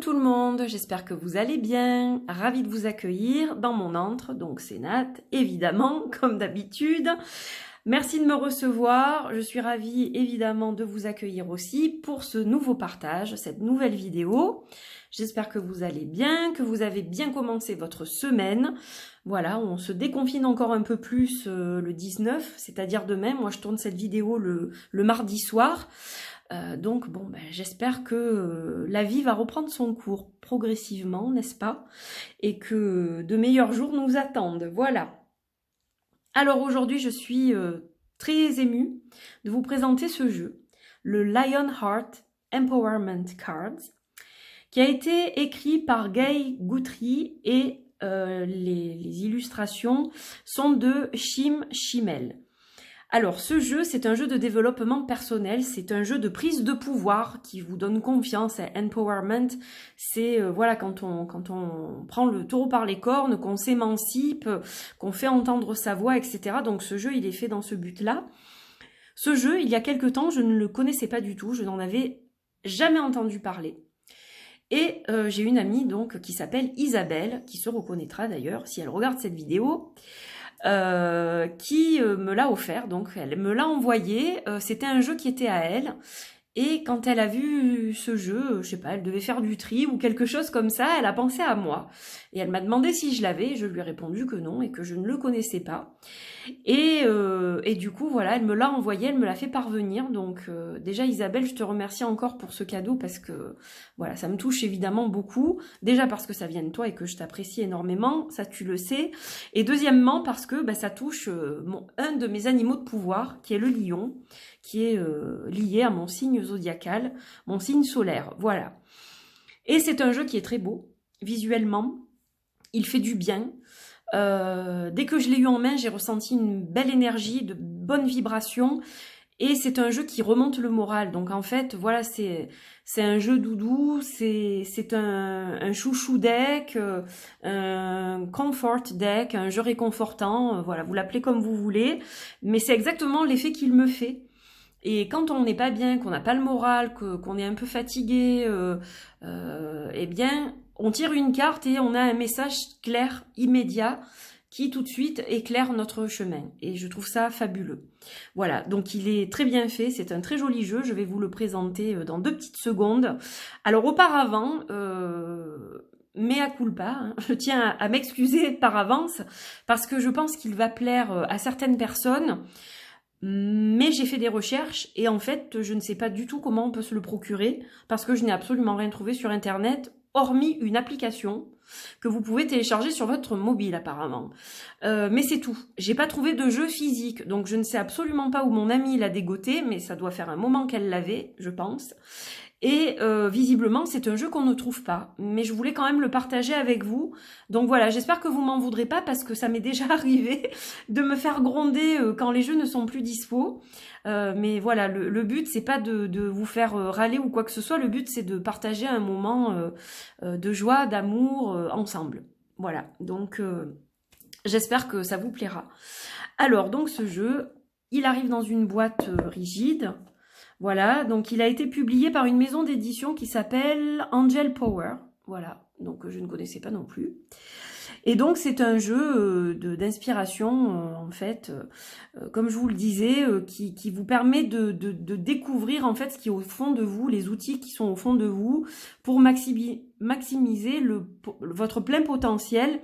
tout le monde, j'espère que vous allez bien, ravie de vous accueillir dans mon antre, donc c'est Nat, évidemment, comme d'habitude. Merci de me recevoir, je suis ravie évidemment de vous accueillir aussi pour ce nouveau partage, cette nouvelle vidéo. J'espère que vous allez bien, que vous avez bien commencé votre semaine. Voilà, on se déconfine encore un peu plus le 19, c'est-à-dire demain. Moi je tourne cette vidéo le mardi soir. Donc bon, j'espère que la vie va reprendre son cours progressivement, n'est-ce pas? Et que de meilleurs jours nous attendent, voilà. Alors aujourd'hui, je suis très émue de vous présenter ce jeu, le Lionheart Empowerment Cards, qui a été écrit par Guy Guthrie et les illustrations sont de Chim Chimel. Alors, ce jeu, c'est un jeu de développement personnel, c'est un jeu de prise de pouvoir qui vous donne confiance. Empowerment, c'est voilà, quand on prend le taureau par les cornes, qu'on s'émancipe, qu'on fait entendre sa voix, etc. Donc ce jeu, il est fait dans ce but-là. Ce jeu, il y a quelque temps, je ne le connaissais pas du tout, je n'en avais jamais entendu parler. Et j'ai une amie donc qui s'appelle Isabelle, qui se reconnaîtra d'ailleurs si elle regarde cette vidéo. Qui me l'a offert, donc elle me l'a envoyé, c'était un jeu qui était à elle, et quand elle a vu ce jeu, je sais pas, elle devait faire du tri ou quelque chose comme ça, elle a pensé à moi, et elle m'a demandé si je l'avais, et je lui ai répondu que non, et que je ne le connaissais pas, et du coup, voilà, elle me l'a envoyé, elle me l'a fait parvenir, donc déjà Isabelle, je te remercie encore pour ce cadeau, parce que, voilà, ça me touche évidemment beaucoup, déjà parce que ça vient de toi et que je t'apprécie énormément, ça tu le sais, et deuxièmement parce que ça touche un de mes animaux de pouvoir, qui est le lion, qui est lié à mon signe zodiacal, mon signe solaire, voilà. Et c'est un jeu qui est très beau, visuellement, il fait du bien. Dès que je l'ai eu en main, j'ai ressenti une belle énergie, de bonnes vibrations, et c'est un jeu qui remonte le moral. Donc en fait, voilà, c'est un jeu doudou, c'est un chouchou deck, un comfort deck, un jeu réconfortant, voilà, vous l'appelez comme vous voulez, mais c'est exactement l'effet qu'il me fait. Et quand on n'est pas bien, qu'on n'a pas le moral, qu'on est un peu fatigué, eh bien, on tire une carte et on a un message clair, immédiat, qui tout de suite éclaire notre chemin. Et je trouve ça fabuleux. Voilà, donc il est très bien fait, c'est un très joli jeu, je vais vous le présenter dans 2 petites secondes. Alors auparavant, mea culpa, hein, je tiens à m'excuser par avance, parce que je pense qu'il va plaire à certaines personnes, mais j'ai fait des recherches et en fait, je ne sais pas du tout comment on peut se le procurer parce que je n'ai absolument rien trouvé sur internet, hormis une application que vous pouvez télécharger sur votre mobile apparemment. Mais c'est tout. J'ai pas trouvé de jeu physique, donc je ne sais absolument pas où mon amie l'a dégoté, mais ça doit faire un moment qu'elle l'avait, je pense. Et visiblement, c'est un jeu qu'on ne trouve pas. Mais je voulais quand même le partager avec vous. Donc voilà, j'espère que vous m'en voudrez pas parce que ça m'est déjà arrivé de me faire gronder quand les jeux ne sont plus dispo. Mais voilà, le but, c'est pas de vous faire râler ou quoi que ce soit. Le but, c'est de partager un moment de joie, d'amour ensemble. Voilà, donc j'espère que ça vous plaira. Alors, donc ce jeu, il arrive dans une boîte rigide. Voilà, donc il a été publié par une maison d'édition qui s'appelle Angel Power. Voilà, donc je ne connaissais pas non plus. Et donc c'est un jeu d'inspiration, en fait, comme je vous le disais, qui vous permet de découvrir en fait ce qui est au fond de vous, les outils qui sont au fond de vous, pour maximiser votre plein potentiel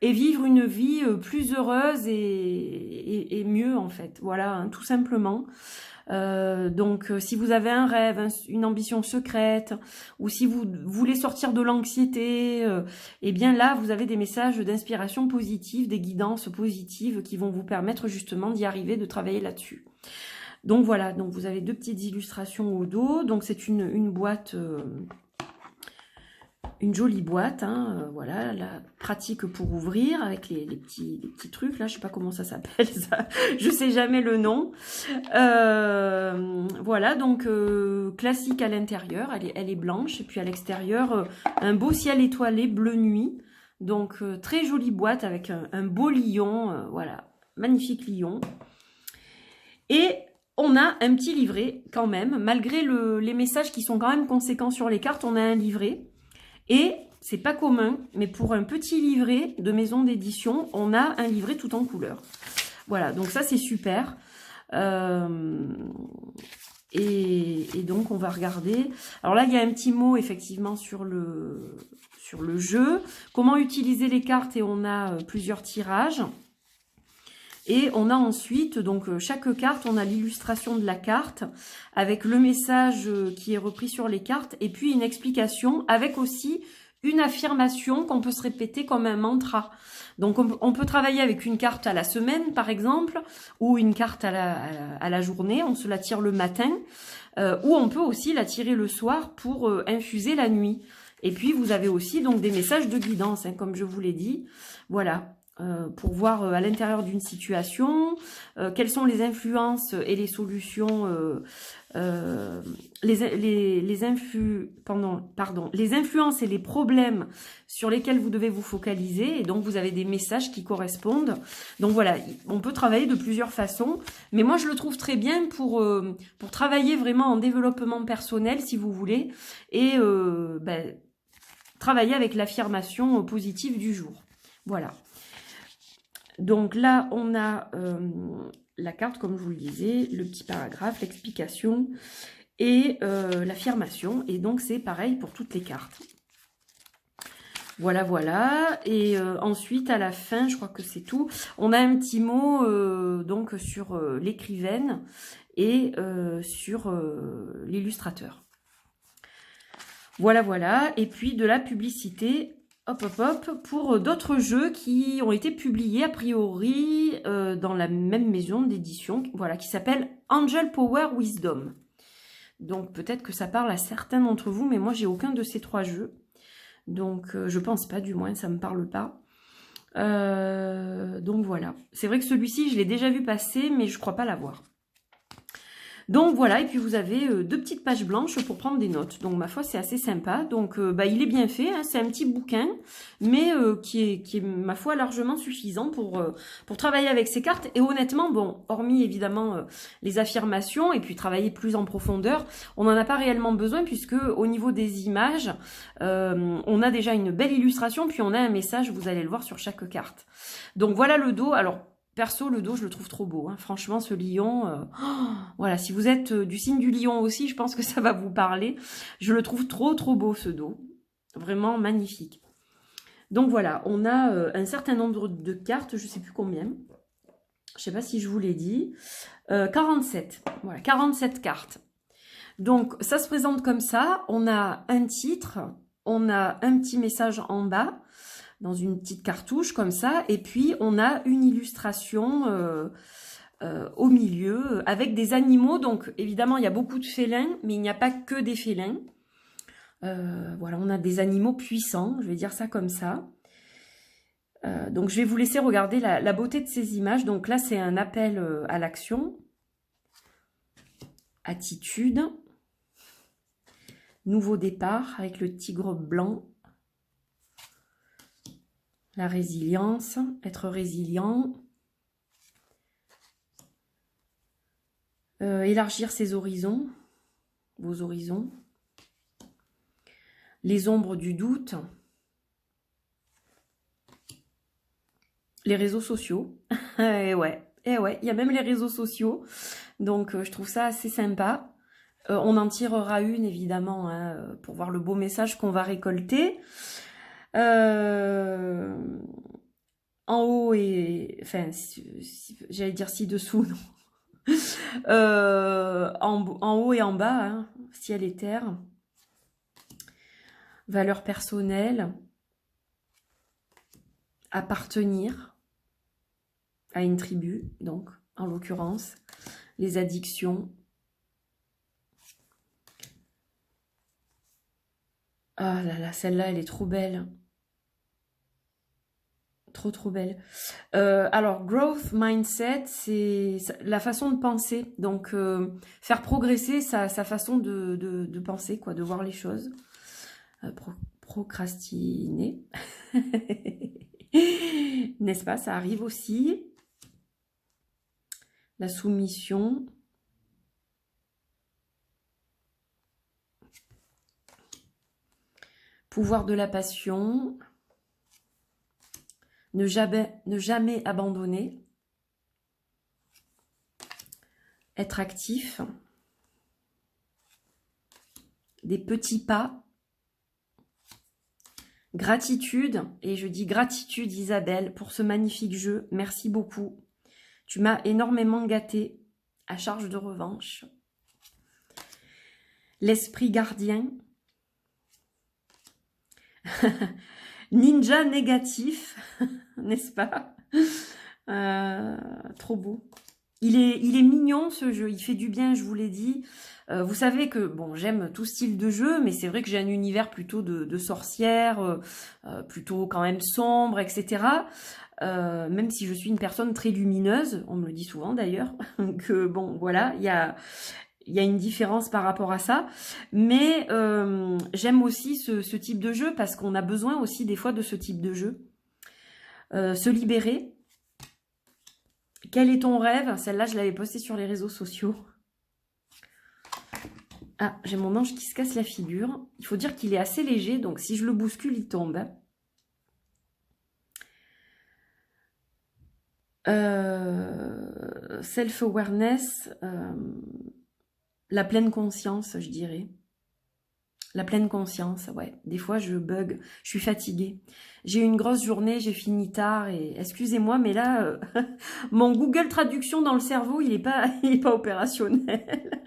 et vivre une vie plus heureuse et mieux en fait. Voilà, hein, tout simplement. Donc si vous avez un rêve, une ambition secrète, ou si vous voulez sortir de l'anxiété, eh bien là vous avez des messages d'inspiration positive, des guidances positives qui vont vous permettre justement d'y arriver, de travailler là-dessus. Donc voilà, donc vous avez 2 petites illustrations au dos, donc c'est une boîte, une jolie boîte, hein, voilà, la pratique pour ouvrir avec les petits trucs là, je sais pas comment ça s'appelle, ça, je sais jamais le nom. Voilà, donc classique à l'intérieur, elle est blanche, et puis à l'extérieur, un beau ciel étoilé bleu nuit. Donc très jolie boîte avec un beau lion, voilà, magnifique lion. Et on a un petit livret quand même, malgré les messages qui sont quand même conséquents sur les cartes, on a un livret. Et c'est pas commun, mais pour un petit livret de maison d'édition, on a un livret tout en couleur. Voilà, donc ça c'est super. Et donc on va regarder. Alors là il y a un petit mot effectivement sur le jeu. Comment utiliser les cartes, et on a plusieurs tirages. Et on a ensuite, donc chaque carte, on a l'illustration de la carte avec le message qui est repris sur les cartes et puis une explication avec aussi une affirmation qu'on peut se répéter comme un mantra. Donc on peut travailler avec une carte à la semaine par exemple, ou une carte à la journée, on se la tire le matin, ou on peut aussi la tirer le soir pour infuser la nuit. Et puis vous avez aussi donc des messages de guidance, hein, comme je vous l'ai dit. Voilà. Pour voir à l'intérieur d'une situation, quelles sont les influences et les solutions, les influences et les problèmes sur lesquels vous devez vous focaliser, et donc vous avez des messages qui correspondent. Donc voilà, on peut travailler de plusieurs façons, mais moi je le trouve très bien pour travailler vraiment en développement personnel, si vous voulez, et travailler avec l'affirmation positive du jour. Voilà. Donc là, on a la carte, comme je vous le disais, le petit paragraphe, l'explication et l'affirmation. Et donc, c'est pareil pour toutes les cartes. Voilà, voilà. Et ensuite, à la fin, je crois que c'est tout. On a un petit mot donc sur l'écrivaine et sur l'illustrateur. Voilà, voilà. Et puis, de la publicité. Hop, hop, hop, pour d'autres jeux qui ont été publiés a priori dans la même maison d'édition, voilà, qui s'appelle Angel Power Wisdom. Donc peut-être que ça parle à certains d'entre vous, mais moi j'ai aucun de ces 3 jeux. Donc je pense pas, du moins ça me parle pas. Donc voilà. C'est vrai que celui-ci je l'ai déjà vu passer, mais je crois pas l'avoir. Donc voilà, et puis vous avez 2 petites pages blanches pour prendre des notes. Donc ma foi, c'est assez sympa. Donc il est bien fait, hein, c'est un petit bouquin, mais qui est, ma foi, largement suffisant pour travailler avec ces cartes. Et honnêtement, bon, hormis évidemment les affirmations, et puis travailler plus en profondeur, on n'en a pas réellement besoin, puisque au niveau des images, on a déjà une belle illustration, puis on a un message, vous allez le voir sur chaque carte. Donc voilà le dos. Alors, perso, le dos, je le trouve trop beau. Hein. Franchement, ce lion, voilà, si vous êtes du signe du lion aussi, je pense que ça va vous parler. Je le trouve trop, trop beau, ce dos. Vraiment magnifique. Donc voilà, on a un certain nombre de cartes, je ne sais plus combien. Je ne sais pas si je vous l'ai dit. 47. Voilà, 47 cartes. Donc, ça se présente comme ça. On a un titre, on a un petit message en bas, dans une petite cartouche comme ça, et puis on a une illustration au milieu avec des animaux. Donc évidemment il y a beaucoup de félins, mais il n'y a pas que des félins. Voilà, on a des animaux puissants, je vais dire ça comme ça. Donc je vais vous laisser regarder la beauté de ces images. Donc là c'est un appel à l'action, attitude, nouveau départ avec le tigre blanc. La résilience, être résilient, élargir ses horizons, vos horizons, les ombres du doute, les réseaux sociaux, et ouais, il y a même les réseaux sociaux, donc je trouve ça assez sympa. On en tirera une évidemment hein, pour voir le beau message qu'on va récolter. En haut et... Enfin, j'allais dire ci-dessous, non. En haut et en bas, hein, ciel et terre. Valeurs personnelles. Appartenir à une tribu, donc, en l'occurrence. Les addictions. Ah là là, celle-là, elle est trop belle. Trop belle. Alors, growth mindset, c'est la façon de penser. Donc, faire progresser sa façon de penser, quoi, de voir les choses. Procrastiner. N'est-ce pas? Ça arrive aussi. La soumission. Pouvoir de la passion. Ne jamais abandonner. Être actif. Des petits pas. Gratitude. Et je dis gratitude Isabelle pour ce magnifique jeu. Merci beaucoup. Tu m'as énormément gâtée. À charge de revanche. L'esprit gardien. Ninja négatif, n'est-ce pas? Trop beau. Il est mignon ce jeu, il fait du bien, je vous l'ai dit. Vous savez que bon, j'aime tout style de jeu, mais c'est vrai que j'ai un univers plutôt de sorcière, plutôt quand même sombre, etc. Même si je suis une personne très lumineuse, on me le dit souvent d'ailleurs, que bon, voilà, il y a une différence par rapport à ça, mais j'aime aussi ce type de jeu parce qu'on a besoin aussi des fois de ce type de jeu. Se libérer. Quel est ton rêve? Celle-là, je l'avais postée sur les réseaux sociaux. Ah, j'ai mon ange qui se casse la figure. Il faut dire qu'il est assez léger, donc si je le bouscule, il tombe. Self-awareness, la pleine conscience, je dirais. La pleine conscience, ouais. Des fois, je bug, je suis fatiguée. J'ai eu une grosse journée, j'ai fini tard et excusez-moi, mais là, mon Google Traduction dans le cerveau, il est pas opérationnel.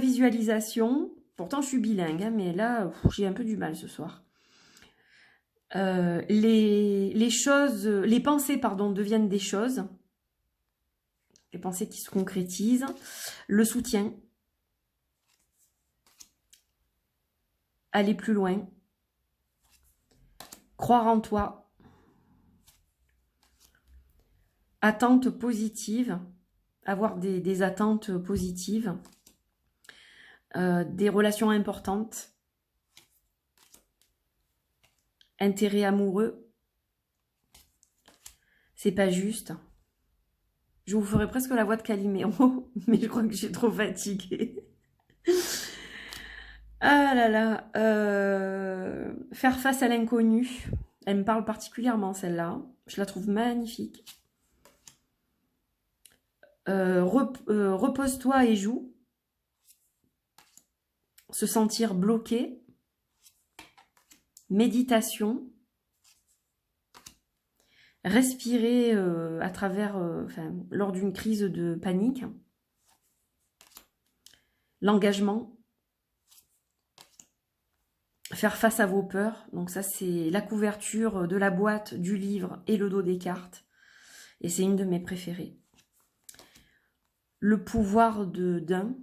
Visualisation. Pourtant, je suis bilingue, hein, mais là, j'ai un peu du mal ce soir. Les choses, les pensées, pardon, deviennent des choses. Les pensées qui se concrétisent. Le soutien. Aller plus loin. Croire en toi. Attentes positives. Avoir des attentes positives. Des relations importantes. Intérêt amoureux. C'est pas juste. Je vous ferai presque la voix de Calimero, mais je crois que j'ai trop fatiguée. Ah là là. Faire face à l'inconnu. Elle me parle particulièrement, celle-là. Je la trouve magnifique. Repose-toi et joue. Se sentir bloqué. Méditation. Respirer à travers, lors d'une crise de panique. L'engagement. Faire face à vos peurs. Donc ça, c'est la couverture de la boîte, du livre et le dos des cartes. Et c'est une de mes préférées. Le pouvoir d'un.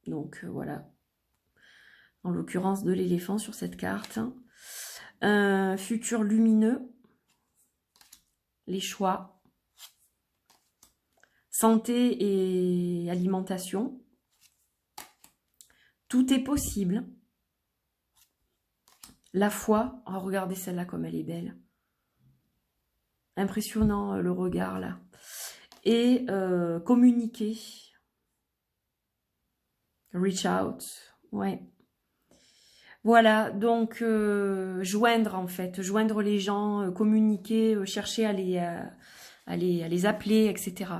Donc voilà. En l'occurrence de l'éléphant sur cette carte. Un futur lumineux. Les choix. Santé et alimentation. Tout est possible. La foi. Oh, regardez celle-là comme elle est belle. Impressionnant le regard là. Et communiquer. Reach out. Ouais. Voilà, donc joindre en fait. Joindre les gens, communiquer, chercher à les appeler, etc.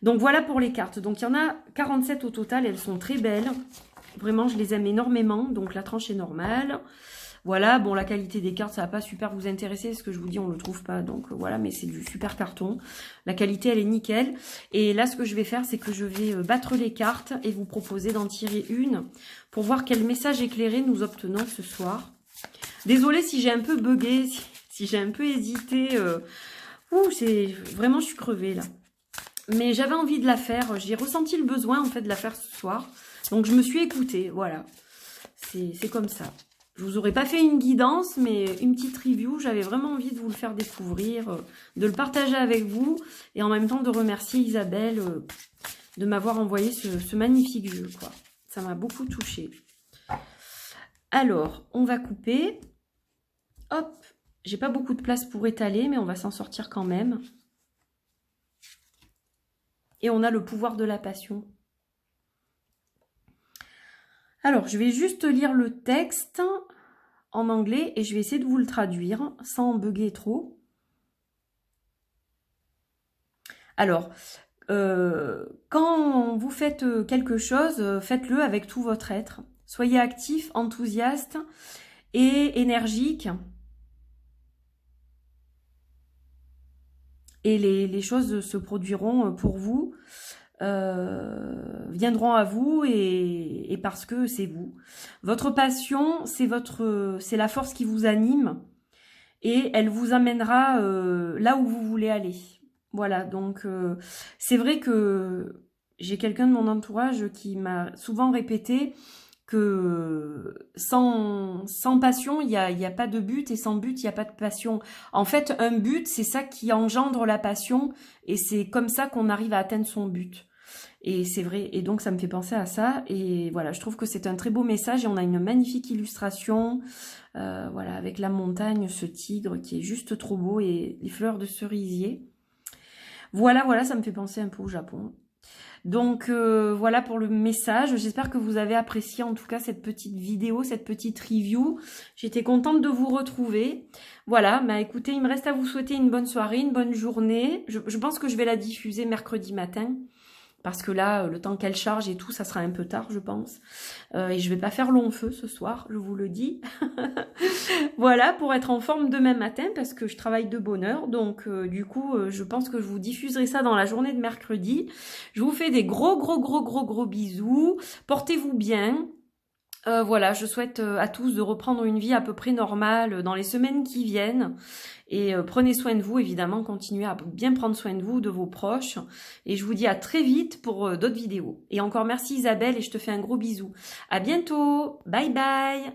Donc voilà pour les cartes. Donc il y en a 47 au total. Elles sont très belles. Vraiment, je les aime énormément. Donc la tranche est normale. Voilà, bon, la qualité des cartes, ça va pas super vous intéresser, ce que je vous dis, on le trouve pas, donc voilà, mais c'est du super carton. La qualité, elle est nickel. Et là, ce que je vais faire, c'est que je vais battre les cartes et vous proposer d'en tirer une pour voir quel message éclairé nous obtenons ce soir. Désolée si j'ai un peu bugué, si j'ai un peu hésité. C'est vraiment, je suis crevée, là. Mais j'avais envie de la faire, j'ai ressenti le besoin, en fait, de la faire ce soir. Donc, je me suis écoutée, voilà. C'est comme ça. Je vous aurais pas fait une guidance, mais une petite review. J'avais vraiment envie de vous le faire découvrir, de le partager avec vous. Et en même temps, de remercier Isabelle de m'avoir envoyé ce magnifique jeu, quoi. Ça m'a beaucoup touchée. Alors, on va couper. Hop, j'ai pas beaucoup de place pour étaler, mais on va s'en sortir quand même. Et on a le pouvoir de la passion. Alors, je vais juste lire le texte. en anglais et je vais essayer de vous le traduire sans bugger trop. Alors, quand vous faites quelque chose, faites-le avec tout votre être. Soyez actif, enthousiaste et énergique. Et les choses se produiront pour vous, viendront à vous et parce que c'est vous. Votre passion, c'est la force qui vous anime et elle vous amènera là où vous voulez aller. Voilà, donc c'est vrai que j'ai quelqu'un de mon entourage qui m'a souvent répété que sans passion, il y a pas de but et sans but, il n'y a pas de passion. En fait, un but, c'est ça qui engendre la passion et c'est comme ça qu'on arrive à atteindre son but. Et c'est vrai, et donc ça me fait penser à ça. Et voilà, je trouve que c'est un très beau message et on a une magnifique illustration, voilà, avec la montagne, ce tigre qui est juste trop beau et les fleurs de cerisier. Voilà, voilà, ça me fait penser un peu au Japon. Donc voilà pour le message, j'espère que vous avez apprécié en tout cas cette petite vidéo, cette petite review. J'étais contente de vous retrouver. Voilà, bah écoutez, il me reste à vous souhaiter une bonne soirée, une bonne journée. Je pense que je vais la diffuser mercredi matin. Parce que là, le temps qu'elle charge et tout, ça sera un peu tard, je pense. Et je vais pas faire long feu ce soir, je vous le dis. Voilà, pour être en forme demain matin, parce que je travaille de bonne heure. Donc, du coup, je pense que je vous diffuserai ça dans la journée de mercredi. Je vous fais des gros bisous. Portez-vous bien. Voilà, je souhaite à tous de reprendre une vie à peu près normale dans les semaines qui viennent. Et prenez soin de vous, évidemment, continuez à bien prendre soin de vous, de vos proches. Et je vous dis à très vite pour d'autres vidéos. Et encore merci Isabelle et je te fais un gros bisou. À bientôt, bye bye.